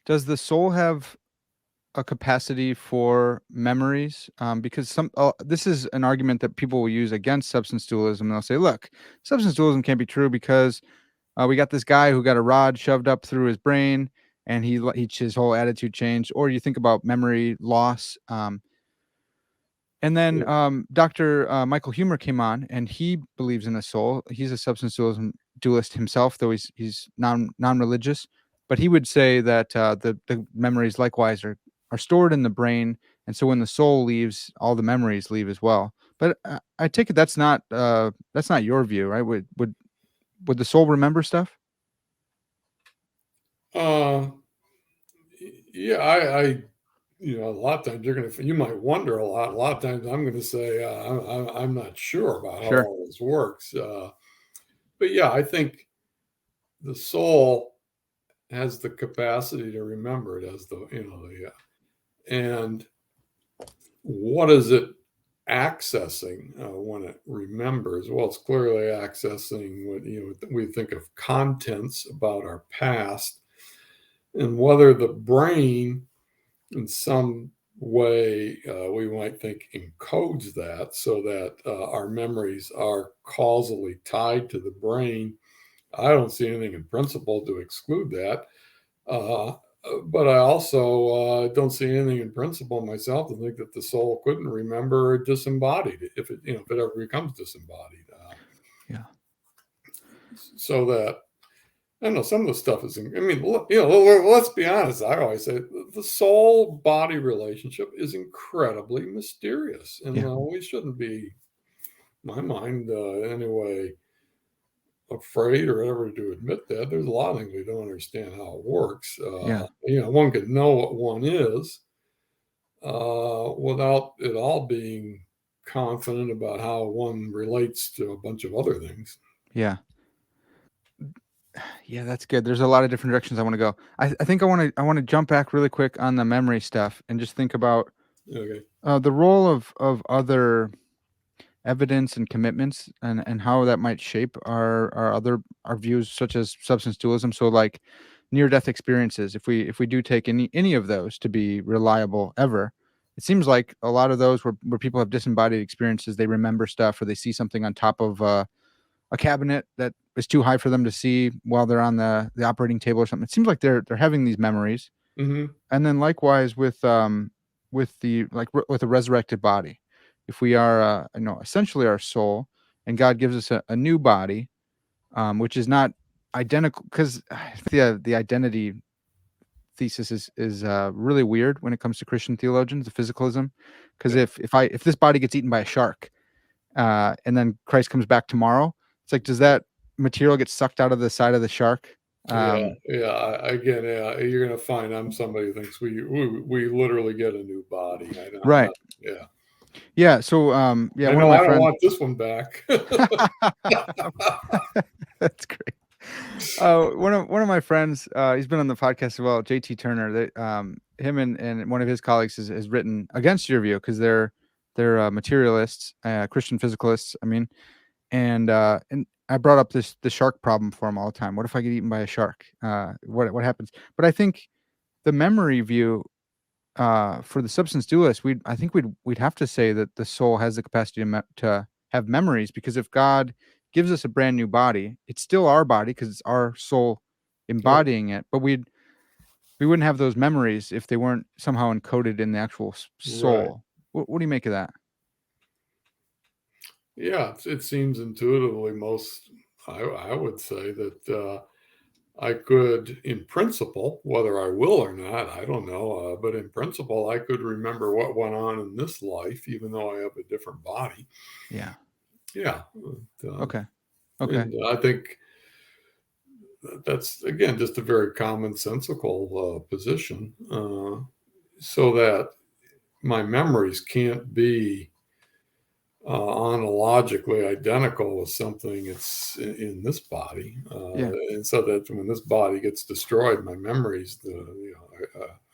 Does the soul have a capacity for memories? Because this is an argument that people will use against substance dualism. They'll say, "Look, substance dualism can't be true because we got this guy who got a rod shoved up through his brain, and his whole attitude changed." Or you think about memory loss. And then Dr. Michael Humer came on, and he believes in a soul. He's a substance dualist himself, though he's non-religious. But he would say that the memories likewise are stored in the brain, and so when the soul leaves, all the memories leave as well. But I take it that's not your view, right? Would the soul remember stuff? Uh, yeah, a lot of times you might wonder a lot. A lot of times I'm going to say I'm not sure about how Sure. all this works. But yeah, I think the soul has the capacity to remember. It has and what is it accessing when it remembers? Well, it's clearly accessing what we think of contents about our past, and whether the brain in some way we might think encodes that so that our memories are causally tied to the brain. I don't see anything in principle to exclude that. Uh, but I also don't see anything in principle myself to think that the soul couldn't remember disembodied if it ever becomes disembodied. Yeah. So that I don't know, some of the stuff is. I mean, let's be honest. I always say the soul body relationship is incredibly mysterious, and Yeah. we shouldn't be, in my mind, anyway, afraid or ever to admit that. There's a lot of things we don't understand how it works. Yeah. One could know what one is without it all being confident about how one relates to a bunch of other things. Yeah. Yeah, that's good. There's a lot of different directions I want to go. I think I want to jump back really quick on the memory stuff and just think about Okay. the role of other evidence and commitments, and how that might shape our views, such as substance dualism. So, like near death experiences, if we do take any of those to be reliable ever, it seems like a lot of those where people have disembodied experiences, they remember stuff, or they see something on top of a cabinet that is too high for them to see while they're on the operating table or something. It seems like they're having these memories. Mm-hmm. And then likewise with with a resurrected body, if we are essentially our soul, and God gives us a new body, which is not identical, because the identity thesis is really weird when it comes to Christian theologians, the physicalism. Because Yeah. if this body gets eaten by a shark, and then Christ comes back tomorrow, it's like, does that material get sucked out of the side of the shark? Yeah, Um, yeah. Again, yeah, you're gonna find I'm somebody who thinks we literally get a new body. I'm right. not. Yeah, Yeah. So yeah, I one of know. my I don't friends. want this one back. That's great. One of my friends, he's been on the podcast as well, JT Turner. That him and one of his colleagues has written against your view, because they're materialists, Christian physicalists. I mean, and I brought up the shark problem for him all the time. What if I get eaten by a shark? What happens? But I think the memory view, for the substance dualist, I think we'd have to say that the soul has the capacity to have memories, because if God gives us a brand new body, it's still our body because it's our soul Right. embodying it, but we wouldn't have those memories if they weren't somehow encoded in the actual Right. soul. What do you make of that? Yeah. It seems intuitively most. I would say that I could, in principle, whether I will or not, I don't know. But in principle, I could remember what went on in this life, even though I have a different body. Yeah. Yeah. But, Okay. Okay. and I think that's again just a very commonsensical position, so that my memories can't be ontologically identical with something that's in this body, Yeah. and so that when this body gets destroyed, my memories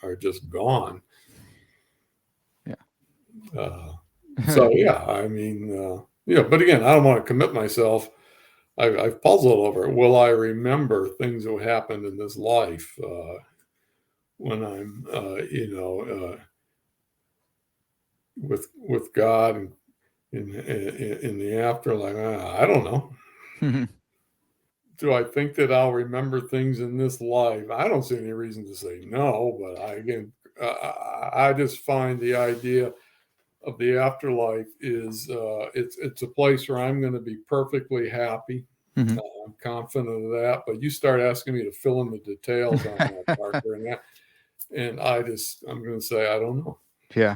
are just gone. So Yeah. yeah, I mean, but again, I don't want to commit myself. I've puzzled over it. Will I remember things that happened in this life? when I'm, with God and in the afterlife? I don't know. Do I think that I'll remember things in this life? I don't see any reason to say no, but I just find the idea of the afterlife is it's a place where I'm going to be perfectly happy. Mhm. I'm confident of that. But you start asking me to fill in the details on that, Parker, and I'm going to say I don't know.